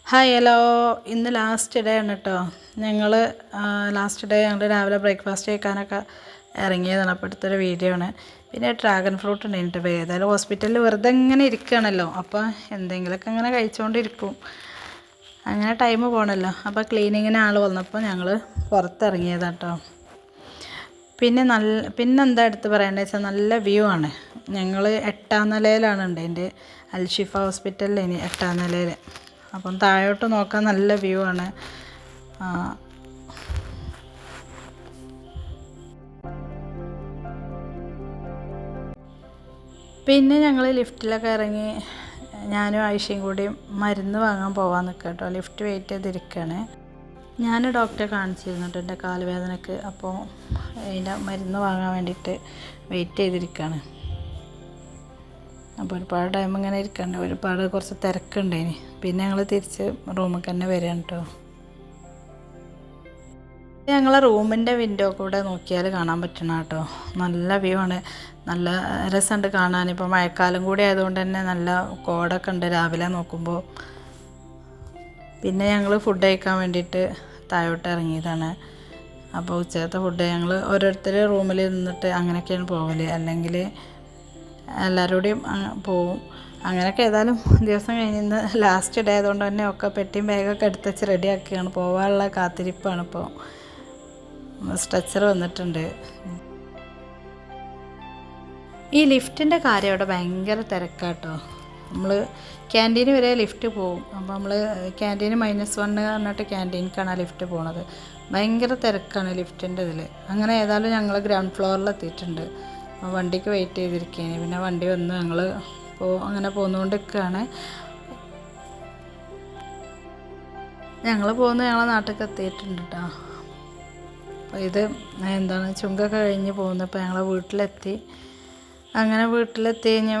Hi hello, ഇന്ന് last day ആണ് കേട്ടോ. ലാസ്റ്റ് ഡേ ഞങ്ങൾ രാവിലെ ബ്രേക്ക്ഫാസ്റ്റ് കഴിക്കാനൊക്കെ ഇറങ്ങിയതാണ്. അപ്പോൾ എടുത്തൊരു വീഡിയോ ആണ്. പിന്നെ ഡ്രാഗൺ ഫ്രൂട്ട് ഉണ്ടായിട്ട് ഏതായാലും ഹോസ്പിറ്റലിൽ വെറുതെ ഇങ്ങനെ ഇരിക്കുകയാണല്ലോ, അപ്പോൾ എന്തെങ്കിലുമൊക്കെ ഇങ്ങനെ കഴിച്ചുകൊണ്ടിരിക്കും. അങ്ങനെ ടൈം പോകണമല്ലോ. അപ്പോൾ ക്ലീനിങ്ങിന് ആൾ വന്നപ്പോൾ ഞങ്ങൾ പുറത്തിറങ്ങിയതാണ് കേട്ടോ. പിന്നെന്താ എടുത്ത് പറയേണ്ടത് വെച്ചാൽ നല്ല വ്യൂ ആണ്. ഞങ്ങൾ 8ാം നിലയിലാണ് ഉണ്ട് അൽഷിഫ ഹോസ്പിറ്റലിൽ. ഇനി 8ാം നിലയിൽ, അപ്പം താഴോട്ട് നോക്കാൻ നല്ല വ്യൂ ആണ്. പിന്നെ ഞങ്ങൾ ലിഫ്റ്റിലൊക്കെ ഇറങ്ങി ഞാനും ആയിഷയും കൂടി മരുന്ന് വാങ്ങാൻ പോകാൻ നിൽക്കുക കേട്ടോ. ലിഫ്റ്റ് വെയിറ്റ് ചെയ്തിരിക്കുകയാണ്. ഞാൻ ഡോക്ടറെ കാണിച്ചിരുന്നു കേട്ടോ എൻ്റെ കാലുവേദനയ്ക്ക്. അപ്പോൾ അതിൻ്റെ മരുന്ന് വാങ്ങാൻ വേണ്ടിയിട്ട് വെയിറ്റ് ചെയ്തിരിക്കുകയാണ്. അപ്പോൾ ഒരുപാട് ടൈം ഇങ്ങനെ ഇരിക്കണ്ട, കുറച്ച് തിരക്കുണ്ടേനി. പിന്നെ ഞങ്ങൾ തിരിച്ച് റൂമിൽ തന്നെ വരികയാണ് കേട്ടോ. ഞങ്ങളെ റൂമിൻ്റെ വിൻഡോ കൂടെ നോക്കിയാൽ കാണാൻ പറ്റണം കേട്ടോ. നല്ല വ്യൂ ആണ്, നല്ല രസമുണ്ട് കാണാൻ. ഇപ്പോൾ മഴക്കാലം കൂടി ആയതുകൊണ്ട് തന്നെ നല്ല കോടൊക്കെ ഉണ്ട് രാവിലെ നോക്കുമ്പോൾ. പിന്നെ ഞങ്ങൾ ഫുഡ് കഴിക്കാൻ വേണ്ടിയിട്ട് താഴോട്ട് ഇറങ്ങിയതാണ്. അപ്പോൾ ഉച്ചക്കത്തെ ഫുഡ് ഞങ്ങൾ ഓരോരുത്തർ റൂമിൽ നിന്നിട്ട് അങ്ങനെയൊക്കെയാണ് പോകൽ, അല്ലെങ്കിൽ എല്ലാവരോടെയും പോവും. അങ്ങനെയൊക്കെ ഏതായാലും ദിവസം കഴിഞ്ഞ് ലാസ്റ്റ് ഡേ ആയതുകൊണ്ട് തന്നെ ഒക്കെ പെട്ടിയും ബാഗൊക്കെ എടുത്ത് വെച്ച് റെഡിയാക്കുകയാണ്. പോകാനുള്ള കാത്തിരിപ്പാണ്. ഇപ്പോൾ സ്ട്രെച്ചർ വന്നിട്ടുണ്ട്. ഈ ലിഫ്റ്റിൻ്റെ കാര്യം അവിടെ ഭയങ്കര തിരക്കാട്ടോ. നമ്മൾ ക്യാൻറ്റീന് വരെ ലിഫ്റ്റ് പോകും. അപ്പോൾ നമ്മൾ ക്യാൻറ്റീന് -1 പറഞ്ഞിട്ട് ക്യാൻറ്റീനിലേക്കാണ് ആ ലിഫ്റ്റ് പോണത്. ഭയങ്കര തിരക്കാണ് ലിഫ്റ്റിൻ്റെ ഇതിൽ. അങ്ങനെ ഏതായാലും ഞങ്ങൾ ഗ്രൗണ്ട് ഫ്ലോറിലെത്തിയിട്ടുണ്ട്. വണ്ടിക്ക് വെയിറ്റ് ചെയ്തിരിക്കുകയാണ്. പിന്നെ വണ്ടി വന്ന് ഞങ്ങൾ അങ്ങനെ പോന്നുകൊണ്ടിരിക്കുകയാണ്. ഞങ്ങളെ നാട്ടിലേക്ക് എത്തിയിട്ടുണ്ട് കേട്ടോ. അപ്പോൾ ഇത് ചുങ്കമൊക്കെ കഴിഞ്ഞ് പോകുന്നപ്പോൾ ഞങ്ങൾ വീട്ടിലെത്തി. അങ്ങനെ വീട്ടിലെത്തി കഴിഞ്ഞ്